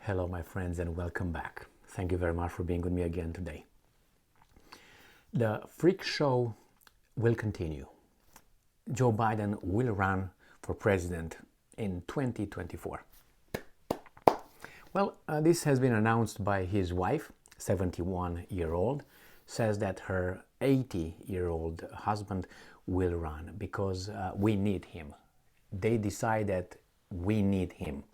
Hello, my friends, and welcome back. Thank you very much for being with me again today. The freak show will continue. Joe Biden will run for president in 2024. Well, this has been announced by his wife, 71-year-old, says that her 80-year-old husband will run because we need him. They decide that we need him.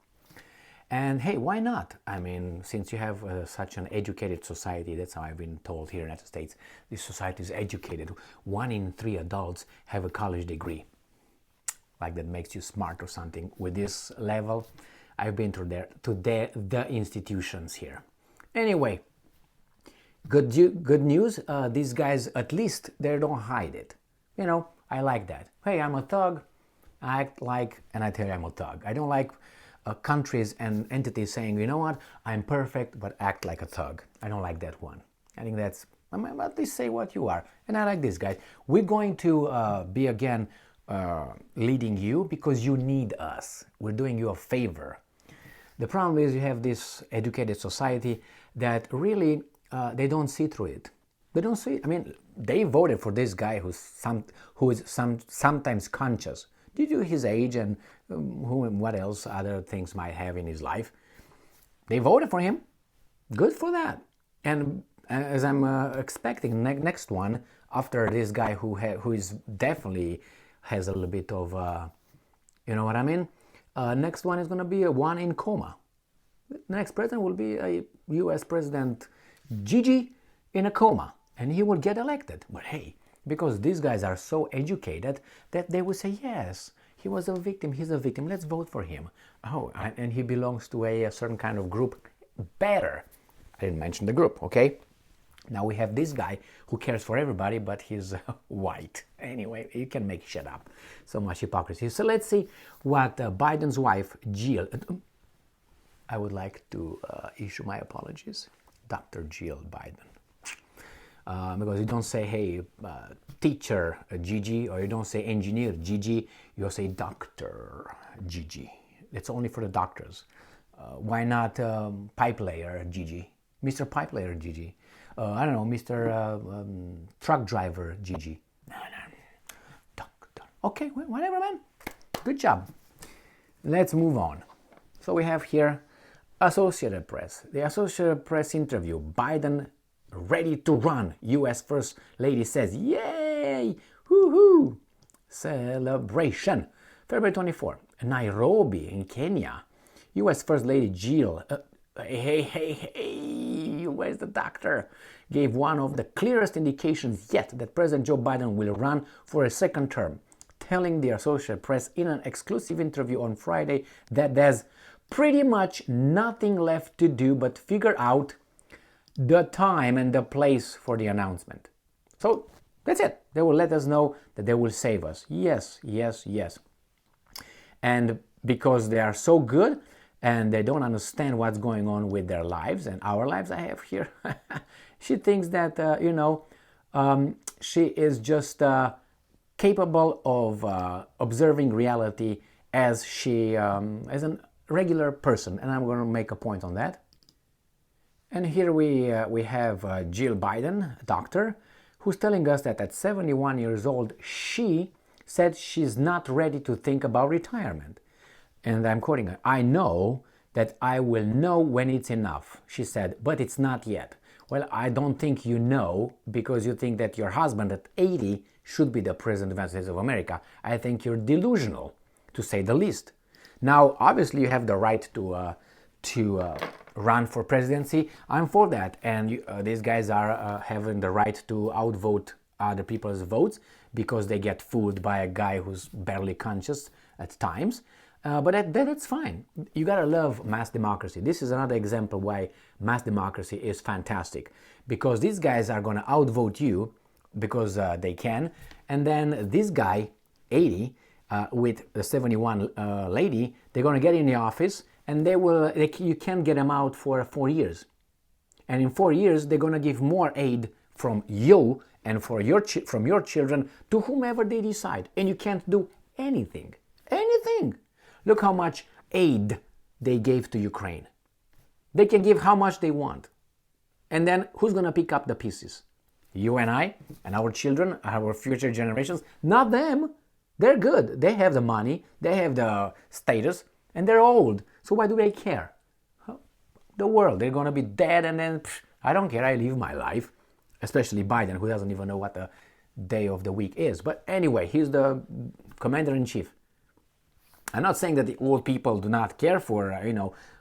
And hey, why not? I mean, since you have such an educated society, that's how I've been told here in the United States, this society is educated. 1 in 3 adults have a college degree. Like that makes you smart or something. With this level, I've been to the institutions here. Anyway, good news, these guys, at least they don't hide it. You know, I like that. Hey, I'm a thug, I act like, and I tell you I'm a thug. I don't like countries and entities saying, you know what, I'm perfect, but act like a thug. I don't like that one. I think that's, at least say what you are. And I like this, guys. We're going to be again leading you because you need us. We're doing you a favor. The problem is you have this educated society that really, they don't see through it. They don't see, I mean, they voted for this guy who is sometimes conscious due to his age and who and what else other things might have in his life. They voted for him. Good for that. And as I'm expecting, next one after this guy who is definitely has a little bit of, you know what I mean? Next one is going to be one in coma. The next president will be a U.S. President Gigi in a coma, and he will get elected. But hey, because these guys are so educated that they will say, yes, he was a victim, he's a victim, let's vote for him. Oh, and he belongs to a certain kind of group. Better. I didn't mention the group, okay? Now we have this guy who cares for everybody, but he's white. Anyway, you can make shit up. So much hypocrisy. So let's see what Biden's wife, Jill, I would like to issue my apologies, Dr. Jill Biden. Because you don't say, hey, teacher Gigi, or you don't say engineer Gigi, you say Dr. Gigi. It's only for the doctors. Why not pipe layer Gigi? Mr. Pipe layer Gigi. I don't know, Mr. Truck driver Gigi. No. Doctor. Okay, whatever, man. Good job. Let's move on. So we have here Associated Press. The Associated Press interview. Biden ready to run. U.S. First Lady says, yay! Woohoo! Celebration. February 24. Nairobi in Kenya. U.S. First Lady Jill, hey, where's the doctor? Gave one of the clearest indications yet that President Joe Biden will run for a second term, telling the Associated Press in an exclusive interview on Friday that there's pretty much nothing left to do but figure out the time and the place for the announcement. So that's it. They will let us know that they will save us. Yes. And because they are so good and they don't understand what's going on with their lives and our lives, I have here, she thinks that, she is just capable of observing reality as a regular person. And I'm going to make a point on that. And here we have Jill Biden, a doctor, who's telling us that at 71 years old, she said she's not ready to think about retirement. And I'm quoting her, I know that I will know when it's enough, she said, but it's not yet. Well, I don't think you know because you think that your husband at 80 should be the President of the United States of America. I think you're delusional, to say the least. Now, obviously, you have the right to run for presidency. I'm for that, and these guys are having the right to outvote other people's votes because they get fooled by a guy who's barely conscious at times. But that's fine. You gotta love mass democracy. This is another example why mass democracy is fantastic, because these guys are gonna outvote you because they can, and then this guy, 80, with the 71 lady, they're gonna get in the office. And you can't get them out for 4 years. And in 4 years, they're going to give more aid from you and from your children to whomever they decide. And you can't do anything. Anything. Look how much aid they gave to Ukraine. They can give how much they want. And then who's going to pick up the pieces? You and I, and our children, our future generations? Not them. They're good. They have the money, they have the status, and they're old. So why do they care? The world, they're going to be dead, and then I don't care. I live my life. Especially Biden, who doesn't even know what the day of the week is. But anyway, he's the commander-in-chief. I'm not saying that the old people do not care for,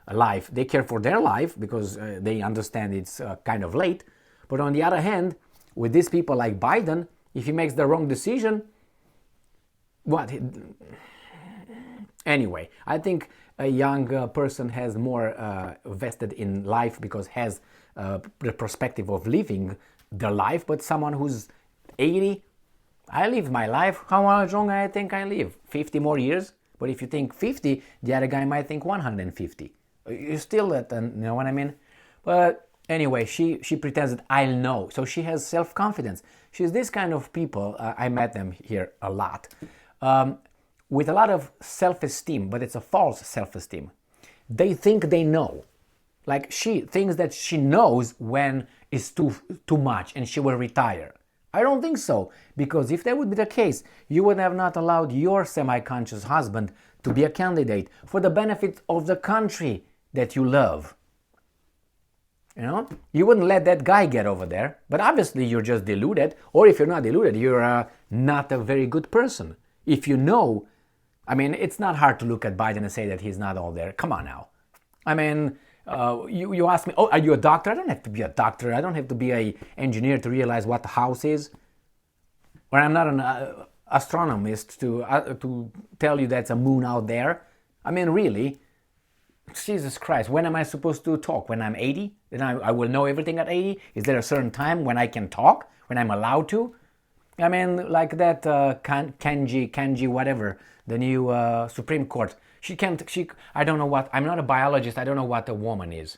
a life. They care for their life because they understand it's kind of late. But on the other hand, with these people like Biden, if he makes the wrong decision, what? Anyway, I think a young person has more vested in life because has the perspective of living their life. But someone who's 80, I live my life. How much longer I think I live? 50 more years? But if you think 50, the other guy might think 150. You still, you know what I mean? But anyway, she pretends that I'll know. So she has self-confidence. She's this kind of people. I met them here a lot. With a lot of self-esteem, but it's a false self-esteem. They think they know. Like she thinks that she knows when it's too much and she will retire. I don't think so, because if that would be the case, you would have not allowed your semi-conscious husband to be a candidate for the benefit of the country that you love. You wouldn't let that guy get over there, but obviously you're just deluded, or if you're not deluded, you're not a very good person. If you know, it's not hard to look at Biden and say that he's not all there. Come on now. You ask me, are you a doctor? I don't have to be a doctor. I don't have to be an engineer to realize what the house is. Or I'm not an astronomist to tell you that's a moon out there. Really, Jesus Christ, when am I supposed to talk? When I'm 80? Then I will know everything at 80? Is there a certain time when I can talk? When I'm allowed to? Like that Kanji, whatever, the new Supreme Court. I don't know what, I'm not a biologist, I don't know what a woman is.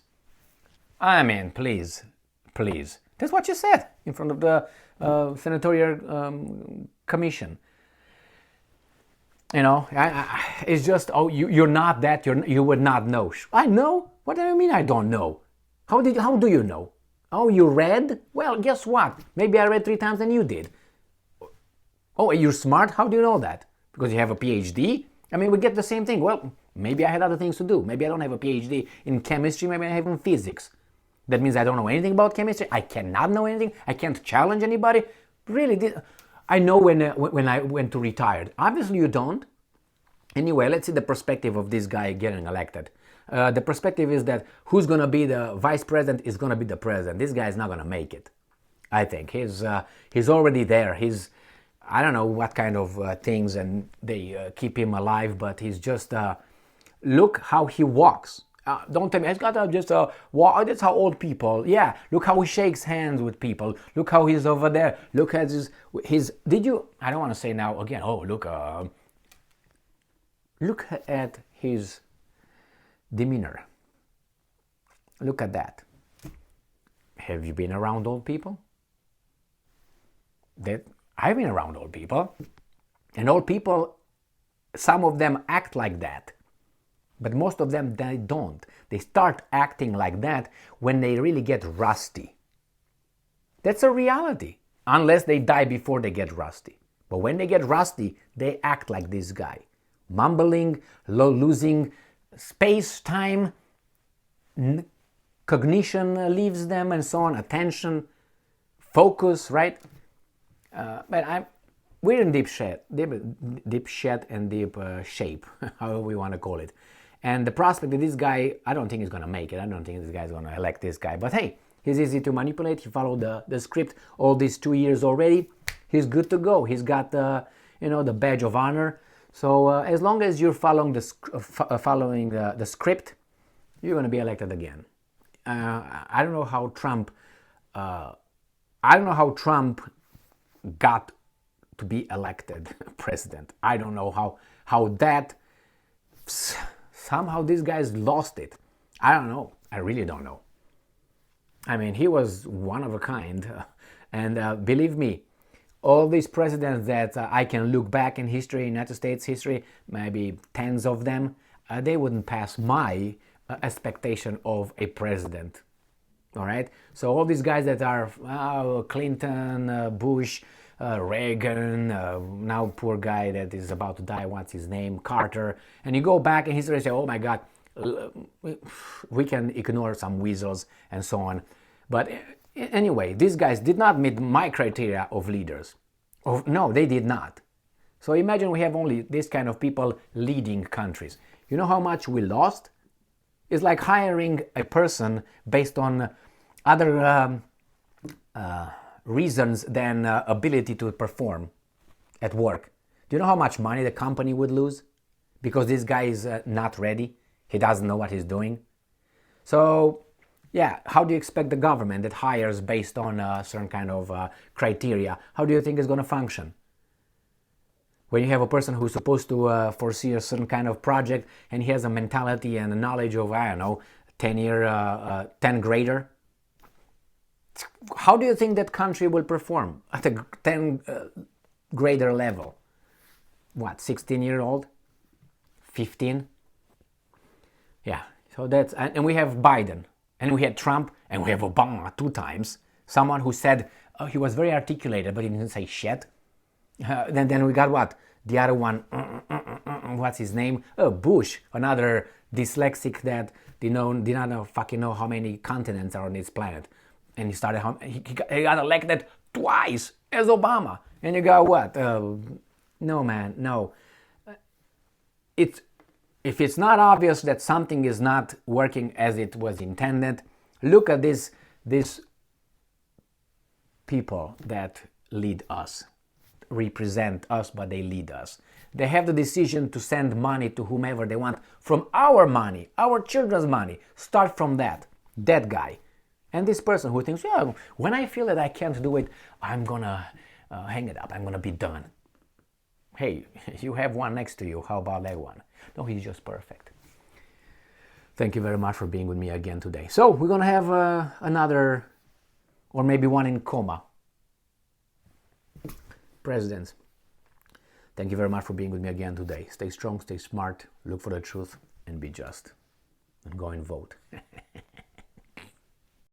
Please. That's what you said in front of the senatorial commission. It's just, you're not that, you would not know. I know? What do you mean I don't know? How do you know? Oh, you read? Well, guess what? Maybe I read 3 times than you did. Oh, you're smart? How do you know that? Because you have a PhD? We get the same thing. Well, maybe I had other things to do. Maybe I don't have a PhD in chemistry, maybe I have in physics. That means I don't know anything about chemistry. I cannot know anything. I can't challenge anybody. Really, I know when I went to retired. Obviously you don't. Anyway, let's see the perspective of this guy getting elected. The perspective is that who's going to be the vice president is going to be the president. This guy is not going to make it. I think he's already there. I don't know what kind of things and they keep him alive, but he's just, look how he walks. Don't tell me, he's got just a walk, that's how old people, yeah, look how he shakes hands with people, look how he's over there, look at I don't want to say now again, look at his demeanor. Look at that. Have you been around old people? I've been around old people, and old people, some of them act like that, but most of them, they don't. They start acting like that when they really get rusty. That's a reality, unless they die before they get rusty. But when they get rusty, they act like this guy, mumbling, losing space, time, cognition leaves them, and so on, attention, focus, right? But we're in deep shed and deep shape, however we want to call it. And the prospect that this guy, I don't think he's going to make it. I don't think this guy's going to elect this guy. But hey, he's easy to manipulate. He followed the script all these 2 years already. He's good to go. He's got the badge of honor. So as long as you're following the script, you're going to be elected again. I don't know how Trump got to be elected president. I don't know how that somehow these guys lost it. I don't know. I really don't know. He was one of a kind, and believe me, all these presidents that I can look back in history, United States history, maybe tens of them, they wouldn't pass my expectation of a president. All right. So all these guys that are Clinton, Bush, Reagan, now poor guy that is about to die, what's his name, Carter, and you go back in history and say, oh my God, we can ignore some weasels and so on. But anyway, these guys did not meet my criteria of leaders. No, they did not. So imagine we have only this kind of people leading countries. You know how much we lost? It's like hiring a person based on other reasons than ability to perform at work. Do you know how much money the company would lose? Because this guy is not ready. He doesn't know what he's doing. So, yeah, how do you expect the government that hires based on a certain kind of criteria, how do you think it's going to function? When you have a person who's supposed to foresee a certain kind of project and he has a mentality and a knowledge of, I don't know, 10 grader, how do you think that country will perform at a 10 grader level? What, 16-year-old? 15? Yeah, so that's, and we have Biden, and we had Trump, and we have Obama 2 times. Someone who said, he was very articulated, but he didn't say shit. Then we got what? The other one, what's his name? Bush, another dyslexic that did not fucking know how many continents are on this planet. And he got elected twice as Obama. And you go, what? No, man, no. If it's not obvious that something is not working as it was intended, look at these people that lead us, represent us, but they lead us. They have the decision to send money to whomever they want from our money, our children's money. Start from that guy. And this person who thinks, yeah, when I feel that I can't do it, I'm gonna hang it up, I'm gonna be done. Hey, you have one next to you, how about that one? No, he's just perfect. Thank you very much for being with me again today. So we're gonna have another, or maybe one in coma. Presidents, thank you very much for being with me again today. Stay strong, stay smart, look for the truth, and be just. And go and vote.